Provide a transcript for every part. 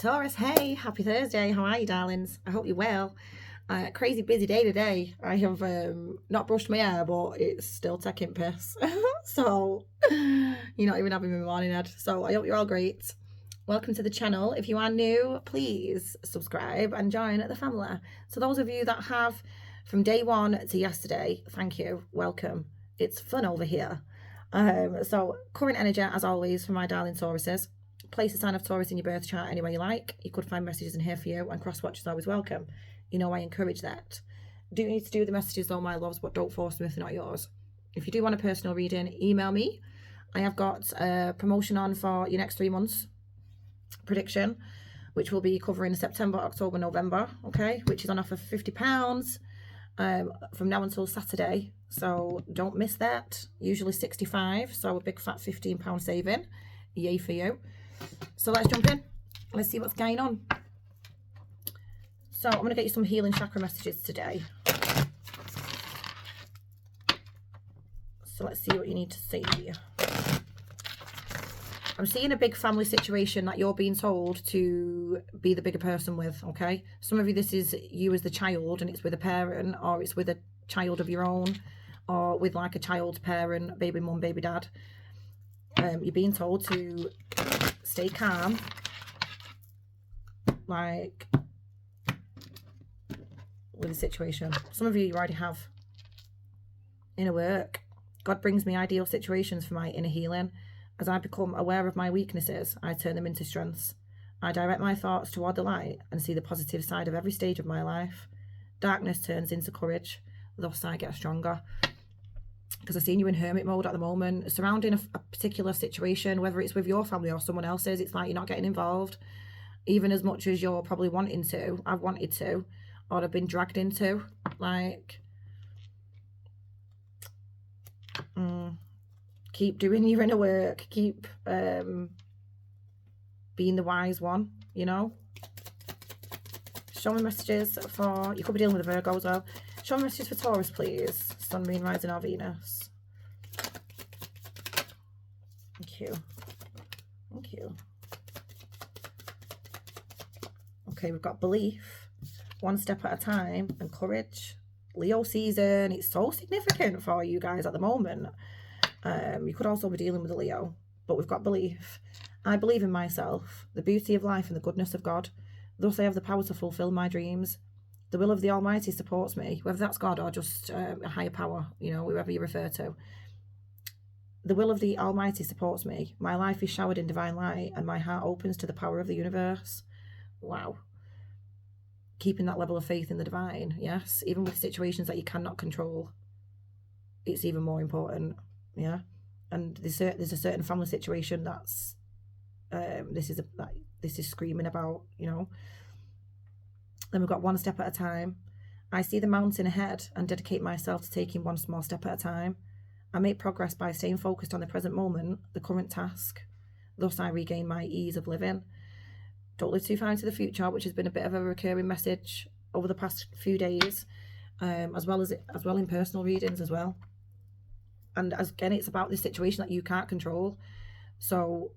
Taurus, hey, happy Thursday. How are you, darlings? I hope you're well. Crazy busy day today. I have not brushed my hair, but it's still taking piss. So, you're not even having my morning head. So, I hope you're all great. Welcome to the channel. If you are new, please subscribe and join the family. So, those of you that have from day one to yesterday, thank you. Welcome. It's fun over here. So, current energy, as always, for my darling Tauruses. Place a sign of Taurus in your birth chart anywhere you like. You could find messages in here for you, and cross watch is always welcome. You know I encourage that. Do need to do the messages though, my loves, but don't force them if they're not yours. If you do want a personal reading, email me. I have got a promotion on for your next 3 months prediction, which will be covering September, October, November, okay, which is on offer for £50 from now until Saturday. So don't miss that. Usually 65, so a big fat £15 saving. Yay for you. So let's jump in. Let's see what's going on. So I'm going to get you some healing chakra messages today. So let's see what you need to see. I'm seeing a big family situation that you're being told to be the bigger person with, okay? Some of you, this is you as the child and it's with a parent, or it's with a child of your own, or with like a child's parent, baby mum, baby dad. You're being told to stay calm, like with the situation. Some of you already have inner work. God brings me ideal situations for my inner healing. As I become aware of my weaknesses, I turn them into strengths. I direct my thoughts toward the light and see the positive side of every stage of my life. Darkness turns into courage, thus I get stronger. Because I've seen you in hermit mode at the moment, surrounding a particular situation, whether it's with your family or someone else's. It's like you're not getting involved, even as much as you're probably wanting to. I've wanted to, or I've been dragged into. Like, keep doing your inner work, keep being the wise one, you know. Show me messages for, you could be dealing with a Virgo as well. Show me messages for Taurus, please. Sun, Moon, Rising, or Venus. Thank you. Thank you. Okay, we've got belief, one step at a time, and courage. Leo season, it's so significant for you guys at the moment. You could also be dealing with a Leo, but we've got belief. I believe in myself, the beauty of life and the goodness of God. Thus I have the power to fulfill my dreams. The will of the Almighty supports me, whether that's God or just a higher power, you know, whoever you refer to. The will of the Almighty supports me. My life is showered in divine light and my heart opens to the power of the universe. Wow. Keeping that level of faith in the divine, yes. Even with situations that you cannot control, it's even more important, yeah. And there's a certain family situation that's, this is screaming about, you know. Then we've got one step at a time. I see the mountain ahead and dedicate myself to taking one small step at a time. I make progress by staying focused on the present moment, the current task. Thus I regain my ease of living. Don't live too far into the future, which has been a bit of a recurring message over the past few days, as well in personal readings as well. And again, it's about this situation that you can't control. So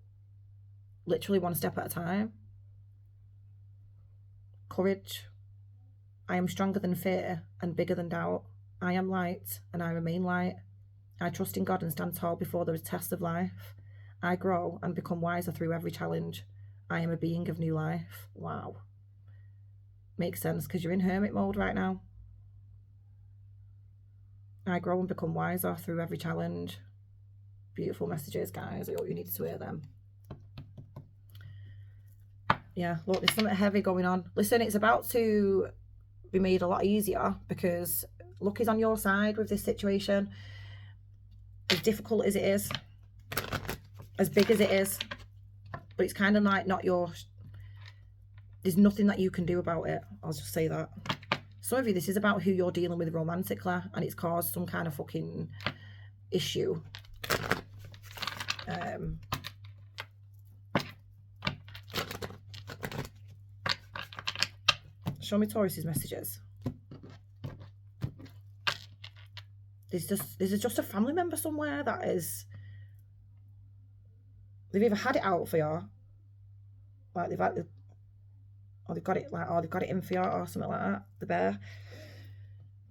literally one step at a time. Courage. I am stronger than fear and bigger than doubt. I am light and I remain light. I trust in God and stand tall before the tests of life. I grow and become wiser through every challenge. I am a being of new life. Wow. Makes sense because you're in hermit mode right now. I grow and become wiser through every challenge. Beautiful messages, guys. I hope you need to hear them. Yeah, look, there's something heavy going on. Listen, it's about to be made a lot easier because luck is on your side with this situation. As difficult as it is, as big as it is, but it's kind of like not your, there's nothing that you can do about it. I'll just say that. Some of you, this is about who you're dealing with romantically and it's caused some kind of fucking issue. Show me Taurus's messages. There's just a family member somewhere that is, they've either had it out for you, like they've had, or they've got it like, or they've got it in for you, or something like that. The bear.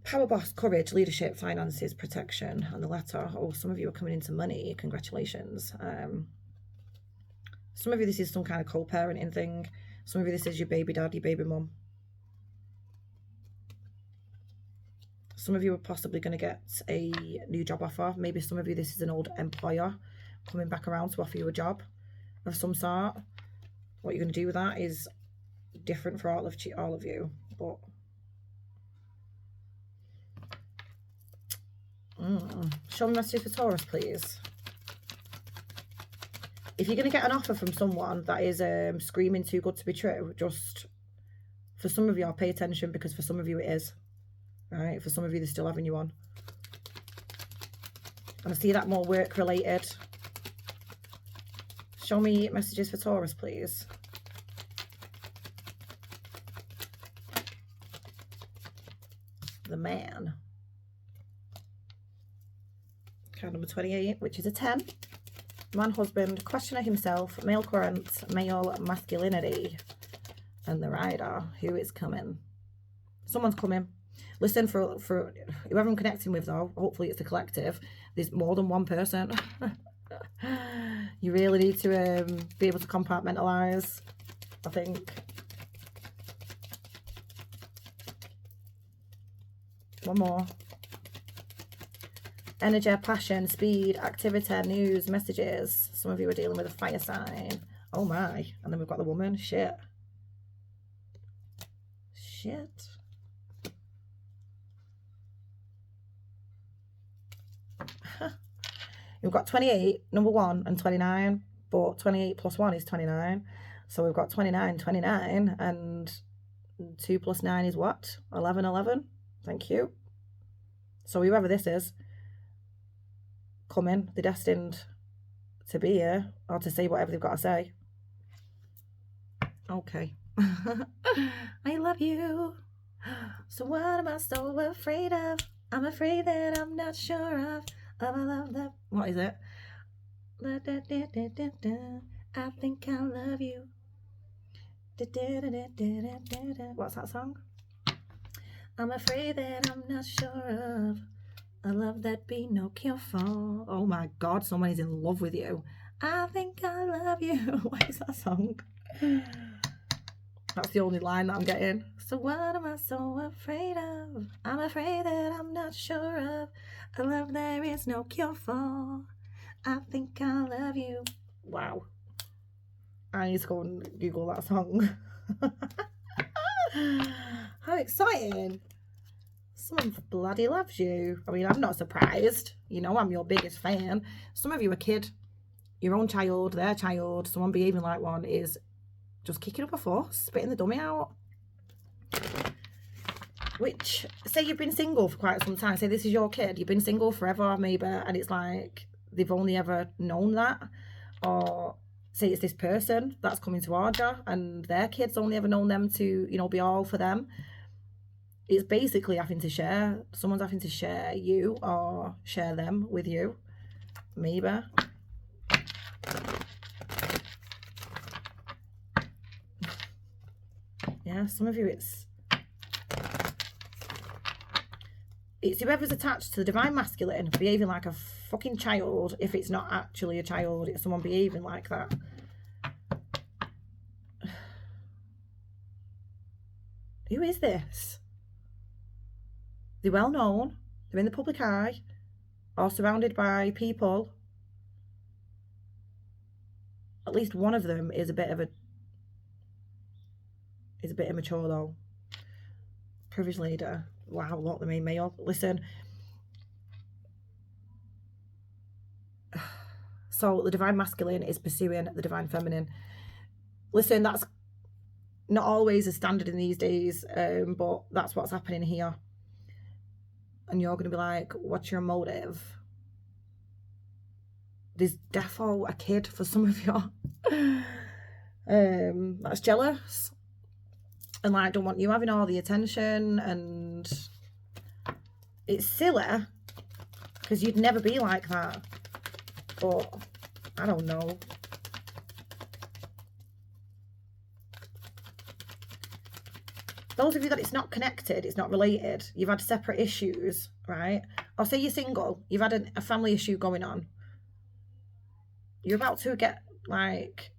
Power boss, courage, leadership, finances, protection, and the letter. Oh, some of you are coming into money. Congratulations. Some of you, this is some kind of co-parenting thing. Some of you, this is your baby dad, your baby mum. Some of you are possibly going to get a new job offer. Maybe some of you, this is an old employer coming back around to offer you a job of some sort. What you're going to do with that is different for all of you. But show me messages for Taurus, please. If you're going to get an offer from someone that is screaming too good to be true, just, for some of you, I'll pay attention, because for some of you it is. Right? For some of you, they're still having you on. And I see that more work related. Show me messages for Taurus, please. The man. Card number 28, which is a 10. Man, husband, questioner himself, male current, male masculinity, and the rider. Who is coming? Someone's coming. Listen, for whoever I'm connecting with, though, hopefully it's a collective. There's more than one person. You really need to be able to compartmentalise, I think. One more. Energy, passion, speed, activity, news, messages. Some of you are dealing with a fire sign. Oh my. And then we've got the woman. Shit. Shit. We've got 28, number 1, and 29. But 28 plus 1 is 29. So we've got 29, 29. And 2 plus 9 is what? 11, 11. Thank you. So whoever this is, coming, they're destined to be here, or to say whatever they've got to say. Okay. I love you. So what am I so afraid of? I'm afraid that I'm not sure of I love that. What is it? I think I love you. What's that song? I'm afraid that I'm not sure of a love that be no cure for. Oh my God, someone is in love with you. I think I love you. What is that song? That's the only line that I'm getting. So what am I so afraid of? I'm afraid that I'm not sure of a love there is no cure for. I think I love you. Wow. I need to go and Google that song. How exciting. Someone bloody loves you. I mean, I'm not surprised. You know, I'm your biggest fan. Some of you are kid. Your own child, their child, someone behaving like one is just kicking up a fuss, spitting the dummy out. Which, say you've been single for quite some time. Say this is your kid. You've been single forever, maybe. And it's like they've only ever known that. Or say it's this person that's coming towards you and their kids only ever known them to, you know, be all for them. It's basically having to share. Someone's having to share you or share them with you. Maybe. Yeah, some of you it's whoever's attached to the divine masculine behaving like a fucking child. If it's not actually a child, it's someone behaving like that. Who is this? They're well known. They're in the public eye, or surrounded by people. At least one of them is a bit immature though. Privileged leader. Wow, look, the main male. Listen. So the divine masculine is pursuing the divine feminine. Listen, that's not always a standard in these days, but that's what's happening here. And you're going to be like, what's your motive? There's defo a kid for some of you. That's jealous. And like, don't want you having all the attention. And it's silly, because you'd never be like that. But I don't know. Those of you that it's not connected, it's not related, you've had separate issues, right? Or say you're single, you've had a family issue going on. You're about to get, like,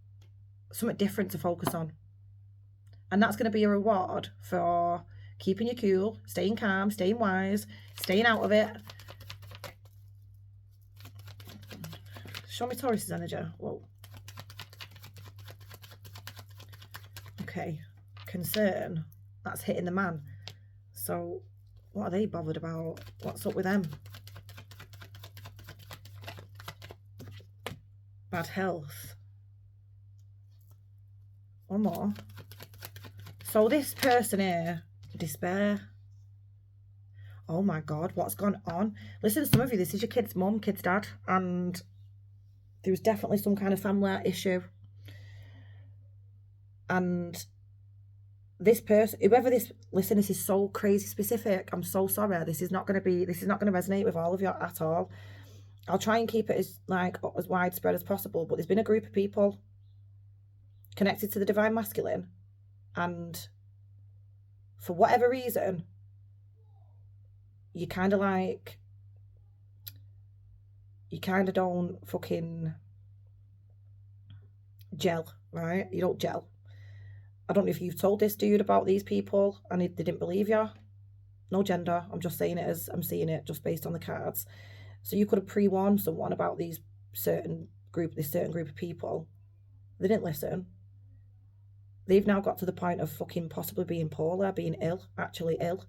something different to focus on. And that's going to be a reward for keeping you cool, staying calm, staying wise, staying out of it. Show me Taurus's energy. Whoa. Okay. Concern. That's hitting the man. So, what are they bothered about? What's up with them? Bad health. One more. So this person here, despair. Oh my God, what's gone on? Listen, some of you, this is your kid's mum, kid's dad, and there was definitely some kind of family issue. And this person, whoever this, listen, this is so crazy specific. I'm so sorry. This is not going to resonate with all of you at all. I'll try and keep it as widespread as possible, but there's been a group of people connected to the divine masculine, and for whatever reason, you kind of don't fucking gel, right? You don't gel. I don't know if you've told this dude about these people and they didn't believe you. No gender. I'm just saying it as I'm seeing it, just based on the cards. So you could have pre-warned someone about this certain group of people. They didn't listen. They've now got to the point of fucking possibly being polar, being ill, actually ill.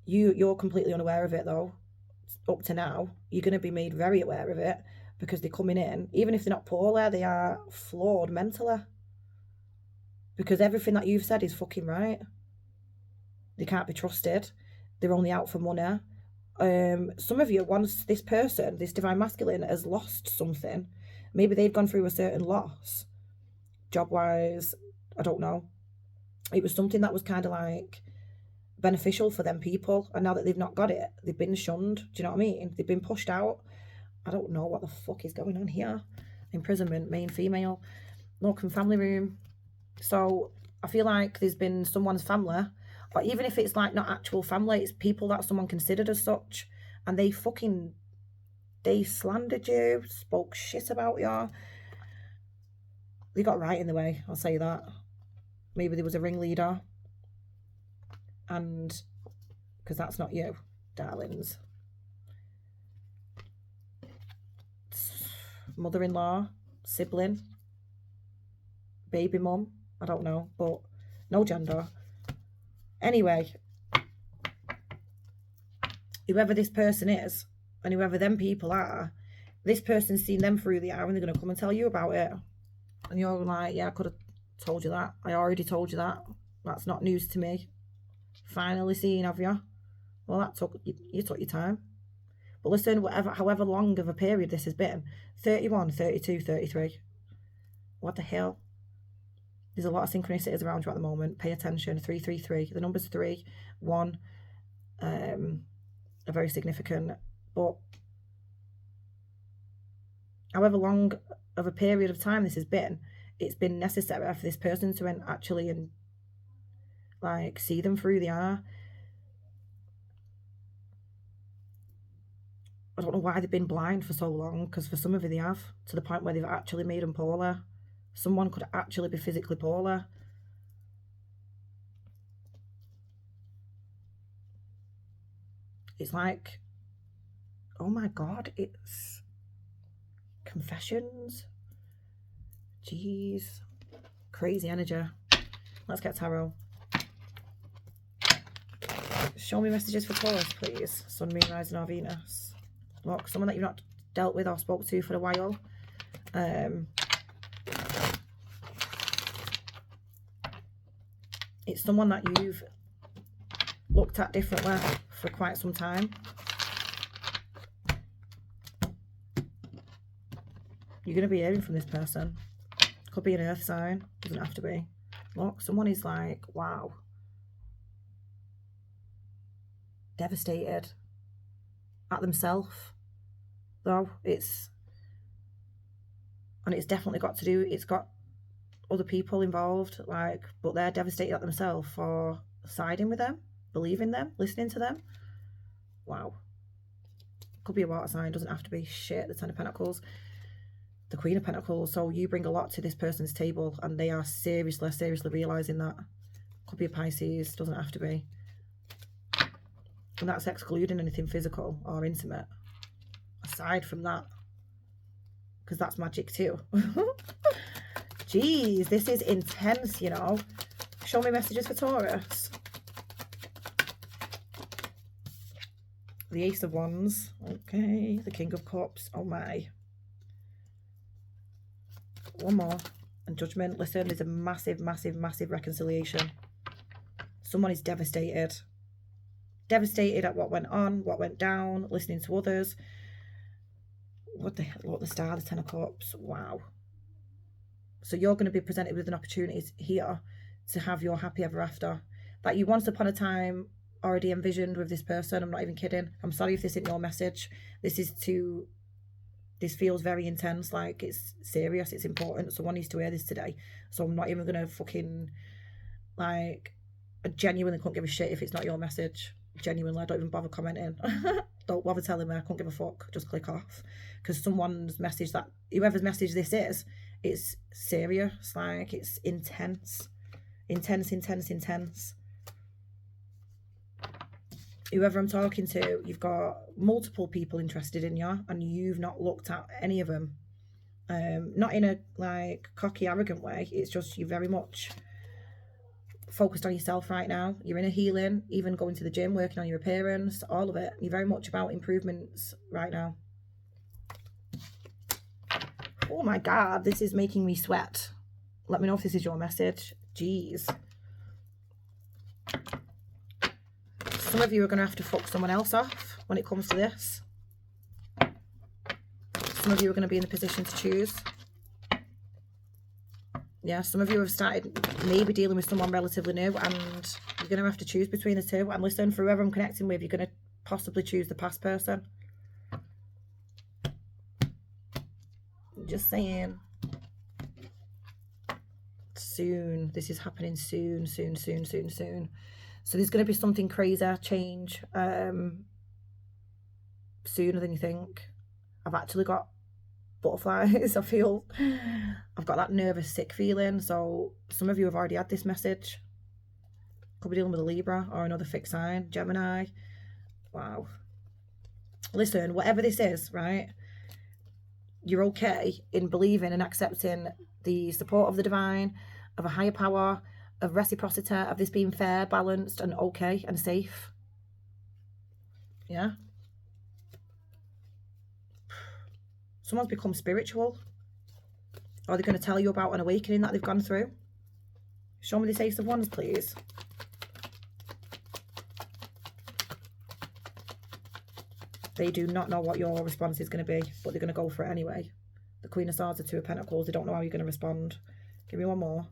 You're completely unaware of it though. Up to now, you're going to be made very aware of it, because they're coming in, even if they're not polar, they are flawed mentally. Because everything that you've said is fucking right. They can't be trusted. They're only out for money. Some of you, once this person, this divine masculine, has lost something, maybe they've gone through a certain loss, job-wise, I don't know. It was something that was kind of like beneficial for them people, and now that they've not got it, they've been shunned. Do you know what I mean? They've been pushed out. I don't know what the fuck is going on here. Imprisonment, main female, look, and family room. So I feel like there's been someone's family, or even if it's like not actual family, it's people that someone considered as such, and they slandered you, spoke shit about you. They got right in the way, I'll say that. Maybe there was a ringleader, and because that's not you, darlings. Mother-in-law, sibling, baby mum, I don't know, but no gender. Anyway, whoever this person is, and whoever them people are, this person's seen them through the eye, and they're going to come and tell you about it. And you're like, yeah, I could have told you that. I already told you that. That's not news to me. Finally seen, have you? Well, you took your time. But listen, however long of a period this has been, 31, 32, 33. What the hell? There's a lot of synchronicities around you at the moment. Pay attention. 333. The numbers 3, 1 are very significant. But however long of a period of time this has been, it's been necessary for this person to actually see them through the eye. I don't know why they've been blind for so long, because for some of you they have, to the point where they've actually made them polar. Someone could actually be physically polar. It's like, oh my God, it's confessions. Jeez. Crazy energy. Let's get tarot. Show me messages for Taurus, please. Sun, Moon, Rising, or Venus. Look, someone that you've not dealt with or spoke to for a while. It's someone that you've looked at differently for quite some time. You're going to be hearing from this person. Could be an earth sign. Doesn't have to be. Look, someone is like, wow. Devastated at themselves. Though it's definitely got to do, it's got other people involved, like, but they're devastated at themselves for siding with them, believing them, listening to them. Wow. Could be a water sign, doesn't have to be. Shit, the Ten of Pentacles, the Queen of Pentacles. So you bring a lot to this person's table, and they are seriously realising that. Could be a Pisces, doesn't have to be. And that's excluding anything physical or intimate. Aside from that, because that's magic too. Jeez, this is intense, you know. Show me messages for Taurus. The Ace of Wands. Okay. The King of Cups. Oh my. One more. And Judgment. Listen, there's a massive reconciliation. Someone is devastated. Devastated at what went on, what went down, listening to others. What the Star, the Ten of Cups. Wow. So you're going to be presented with an opportunity here to have your happy ever after that you once upon a time already envisioned with this person. I'm not even kidding. I'm sorry if this isn't your message. This feels very intense, like it's serious, it's important. Someone needs to hear this today. So I'm not even going to fucking, like, I genuinely couldn't give a shit if it's not your message. Genuinely, I don't even bother commenting. Don't bother telling me, I couldn't give a fuck. Just click off. Because someone's message, that whoever's message this is, it's serious, like it's intense. Intense. Whoever I'm talking to, you've got multiple people interested in you, and you've not looked at any of them. Not in a like cocky, arrogant way. It's just you're very much focused on yourself right now. You're in a healing, even going to the gym, working on your appearance, all of it. You're very much about improvements right now. Oh my God, this is making me sweat. Let me know if this is your message. Jeez. Some of you are going to have to fuck someone else off when it comes to this. Some of you are going to be in the position to choose. Yeah, some of you have started maybe dealing with someone relatively new, and you're going to have to choose between the two. And listen, for whoever I'm connecting with, you're going to possibly choose the past person. Just saying. Soon. This is happening soon. So there's going to be something crazy, change, sooner than you think. I've actually got butterflies. I feel I've got that nervous, sick feeling. So some of you have already had this message. Could be dealing with a Libra or another fixed sign, Gemini. Wow. Listen, whatever this is, right? You're okay in believing and accepting the support of the divine, of a higher power, of reciprocity, of this being fair, balanced, and okay and safe. Yeah. Someone's become spiritual. Or they're going to tell you about an awakening that they've gone through. Show me this Ace of Wands, please. They do not know what your response is going to be, but they're going to go for it anyway. The Queen of Swords, the Two of Pentacles, they don't know how you're going to respond. Give me one more.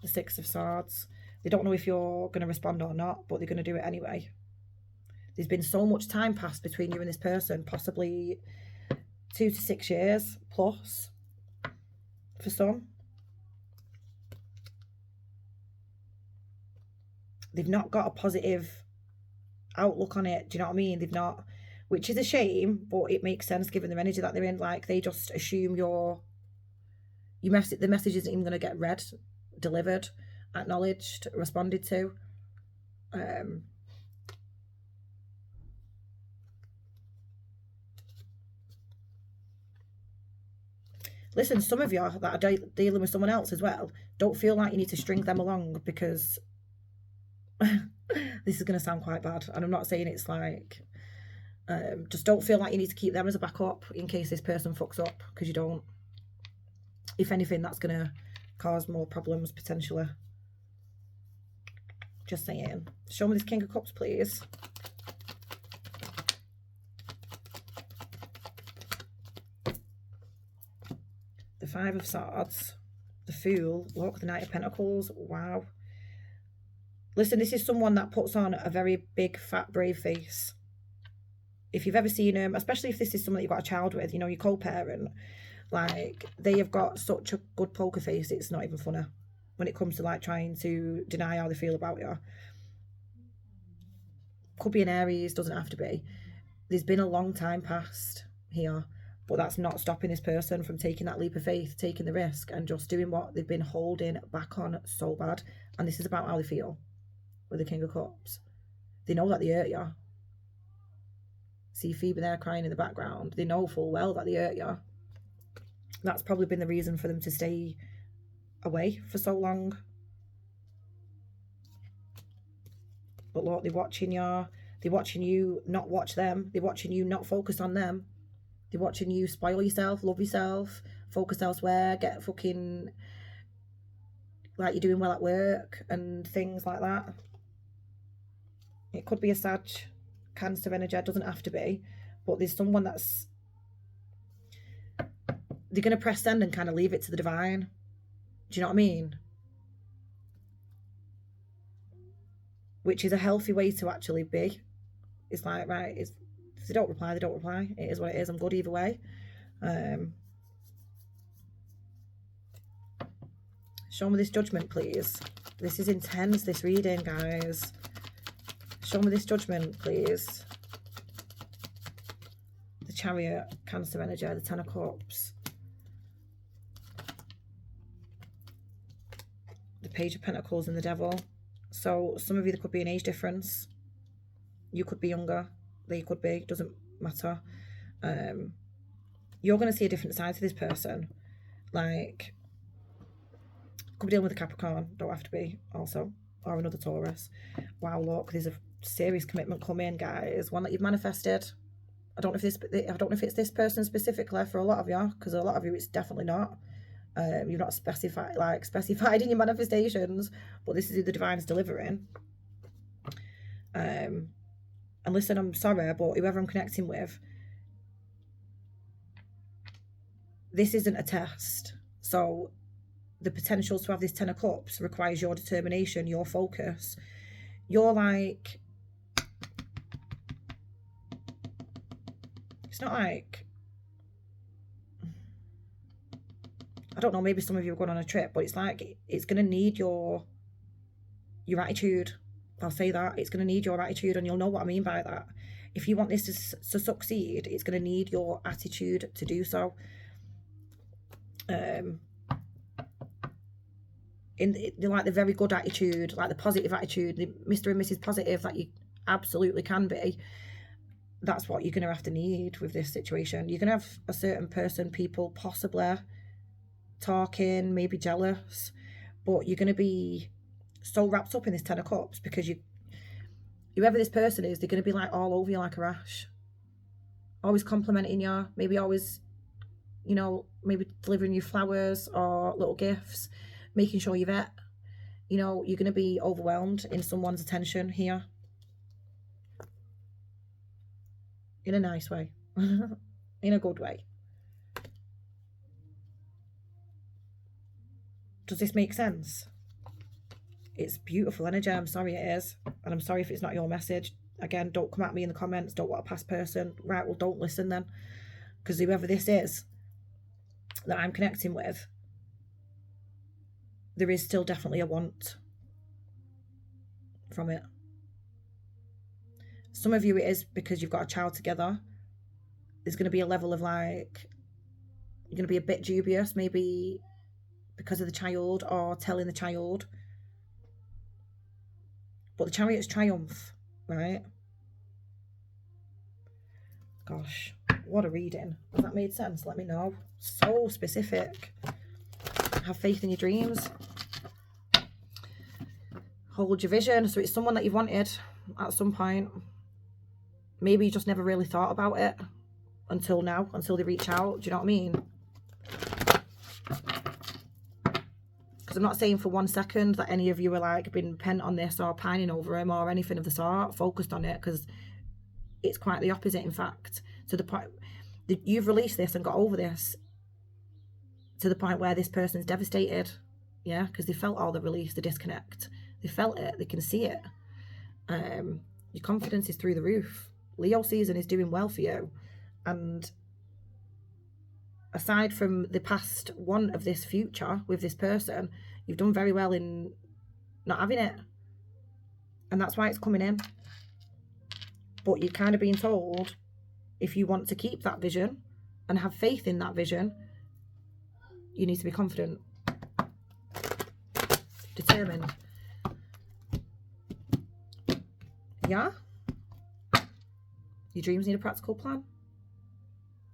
The Six of Swords. They don't know if you're going to respond or not, but they're going to do it anyway. There's been so much time passed between you and this person, possibly 2 to 6 years plus for some. They've not got a positive outlook on it. Do you know what I mean? They've not, which is a shame, but it makes sense given the energy that they're in. Like, they just assume the message isn't even going to get read, delivered, acknowledged, responded to. Listen, some of you that are dealing with someone else as well, don't feel like you need to string them along, because this is going to sound quite bad, and I'm not saying it's like, just don't feel like you need to keep them as a backup in case this person fucks up, because you don't. If anything, that's going to cause more problems potentially. Just saying. Show me this King of Cups, please. The Five of Swords, the Fool, look, the Knight of Pentacles. Wow. Listen, this is someone that puts on a very big, fat, brave face. If you've ever seen them, especially if this is someone that you've got a child with, you know, your co-parent, Like, they have got such a good poker face, it's not even funny when it comes to like trying to deny how they feel about you. Could be an Aries, doesn't have to be. There's been a long time past here, but that's not stopping this person from taking that leap of faith, taking the risk, and just doing what they've been holding back on so bad. And this is about how they feel with the King of Cups. They know that they hurt you. See Phoebe there crying in the background. They know full well that they hurt you. That's probably been the reason for them to stay away for so long. But look, they're watching you. They're watching you not watch them. They're watching you not focus on them. They're watching you spoil yourself, love yourself, focus elsewhere, get fucking like you're doing well at work and things like that. It could be a Sag, Cancer energy. It doesn't have to be. But there's someone that's... they're going to press send and kind of leave it to the divine. Do you know what I mean? Which is a healthy way to actually be. It's like, right, if they don't reply, they don't reply. It is what it is. I'm good either way. Show me this judgment, please. This is intense, this reading, guys. Show me this judgment, please. The Chariot, Cancer energy, the Ten of Cups. The Page of Pentacles and the Devil. So some of you, there could be an age difference. You could be younger. They could be. Doesn't matter. You're going to see a different side to this person. Like, could be dealing with a Capricorn. Don't have to be also. Or another Taurus. Wow, look. There's a serious commitment coming, guys. One that you've manifested. I don't know if it's this person specifically for a lot of you. Because a lot of you, it's definitely not. You've not specified in your manifestations, but this is who the divine's delivering. And listen, I'm sorry, but whoever I'm connecting with, this isn't a test. So the potential to have this Ten of Cups requires your determination, your focus. You're like, it's not like, I don't know, maybe some of you are going on a trip, but it's like, it's going to need your attitude. I'll say that. It's going to need your attitude, and you'll know what I mean by that. If you want this to succeed, it's going to need your attitude to do so. In like the very good attitude, like the positive attitude, the Mr. and Mrs. Positive that you absolutely can be. That's what you're going to have to need with this situation. You're going to have a certain person, people possibly talking, maybe jealous, but you're going to be so wrapped up in this Ten of Cups because whoever this person is, they're going to be like all over you like a rash, always complimenting you, maybe always, you know, maybe delivering you flowers or little gifts, making sure you've ate. You know, you're going to be overwhelmed in someone's attention here, in a nice way. In a good way. Does this make sense? It's beautiful energy. I'm sorry it is. And I'm sorry if it's not your message. Again, don't come at me in the comments. Don't want a past person. Right, well, don't listen then. Because whoever this is that I'm connecting with, there is still definitely a want from it. Some of you it is because you've got a child together. There's going to be a level of like, you're going to be a bit dubious, maybe because of the child or telling the child. But the Chariot's triumph, right? Gosh, what a reading. Has that made sense? Let me know. So specific. Have faith in your dreams. Hold your vision. So it's someone that you've wanted at some point. Maybe you just never really thought about it until now, until they reach out. Do you know what I mean? Because I'm not saying for 1 second that any of you are like been pent on this or pining over him or anything of the sort, focused on it, because it's quite the opposite, in fact. To the point that you've released this and got over this to the point where this person's devastated. Yeah, because they felt all the release, the disconnect. They felt it. They can see it. Your confidence is through the roof. Leo season is doing well for you. And aside from the past one of this future with this person, you've done very well in not having it. And that's why it's coming in. But you're kind of being told, if you want to keep that vision and have faith in that vision, you need to be confident, determined. Yeah? Your dreams need a practical plan.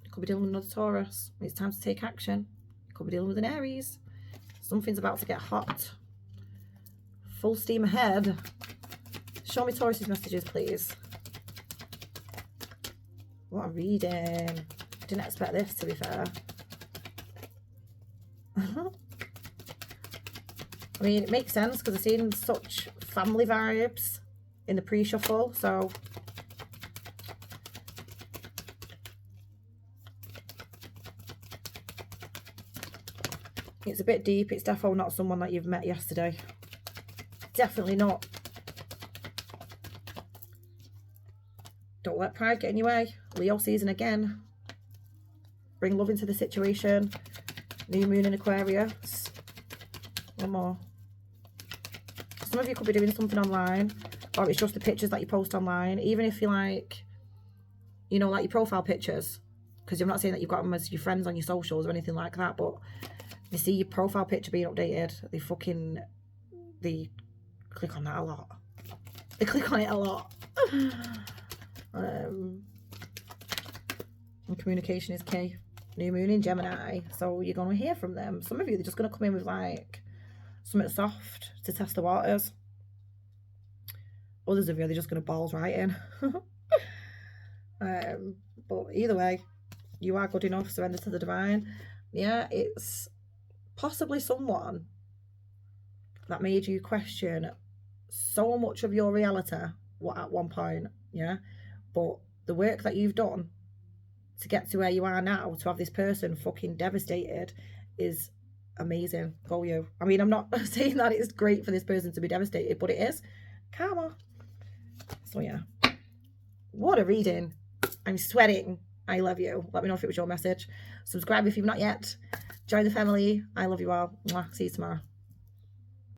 You could be dealing with another Taurus. It's time to take action. You could be dealing with an Aries. Something's about to get hot. Full steam ahead. Show me Taurus's messages, please. What a reading. Didn't expect this, to be fair. I mean, it makes sense because I've seen such family vibes in the pre-shuffle, so it's a bit deep. It's definitely not someone that you've met yesterday. Definitely not. Don't let pride get in your way. Leo season again. Bring love into the situation. New moon in Aquarius. One more. Some of you could be doing something online, or it's just the pictures that you post online. Even if you like, you know, like your profile pictures, because I'm not saying that you've got them as your friends on your socials or anything like that, but you see your profile picture being updated, they click on that a lot. They click on it a lot. And communication is key. New moon in Gemini, so you're going to hear from them. Some of you, they're just going to come in with like something soft to test the waters. Others of you, they're just going to balls right in. But either way, you are good enough. Surrender to the divine. Yeah, it's possibly someone that made you question so much of your reality at one point. Yeah, but the work that you've done to get to where you are now, to have this person fucking devastated, is amazing. Go you. I mean, I'm not saying that it's great for this person to be devastated, but it is karma. So yeah, what a reading. I'm sweating. I love you. Let me know if it was your message. Subscribe if you've not yet. Join the family. I love you all. Mwah. See you tomorrow.